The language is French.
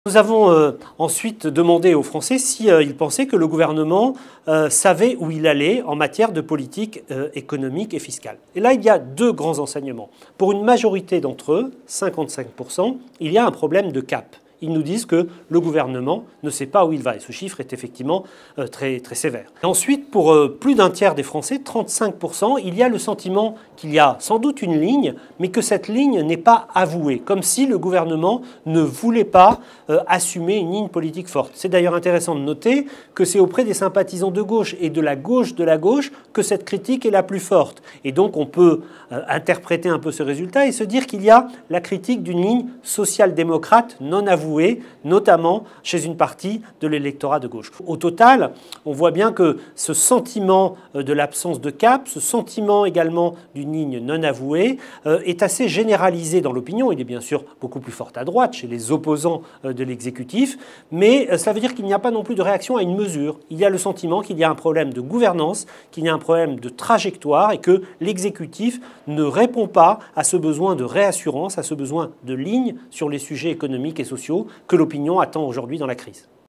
Nous avons ensuite demandé aux Français s'ils pensaient que le gouvernement savait où il allait en matière de politique économique et fiscale. Et là, il y a deux grands enseignements. Pour une majorité d'entre eux, 55%, il y a un problème de cap. Ils nous disent que le gouvernement ne sait pas où il va. Et ce chiffre est effectivement très, très sévère. Et ensuite, pour plus d'un tiers des Français, 35%, il y a le sentiment qu'il y a sans doute une ligne, mais que cette ligne n'est pas avouée. Comme si le gouvernement ne voulait pas assumer une ligne politique forte. C'est d'ailleurs intéressant de noter que c'est auprès des sympathisants de gauche et de la gauche que cette critique est la plus forte. Et donc on peut interpréter un peu ce résultat et se dire qu'il y a la critique d'une ligne social-démocrate non avouée, notamment chez une partie de l'électorat de gauche. Au total, on voit bien que ce sentiment de l'absence de cap, ce sentiment également d'une ligne non avouée, est assez généralisé dans l'opinion. Il est bien sûr beaucoup plus fort à droite, chez les opposants de l'exécutif, mais cela veut dire qu'il n'y a pas non plus de réaction à une mesure. Il y a le sentiment qu'il y a un problème de gouvernance, qu'il y a un problème de trajectoire et que l'exécutif ne répond pas à ce besoin de réassurance, à ce besoin de ligne sur les sujets économiques et sociaux que l'opinion attend aujourd'hui dans la crise.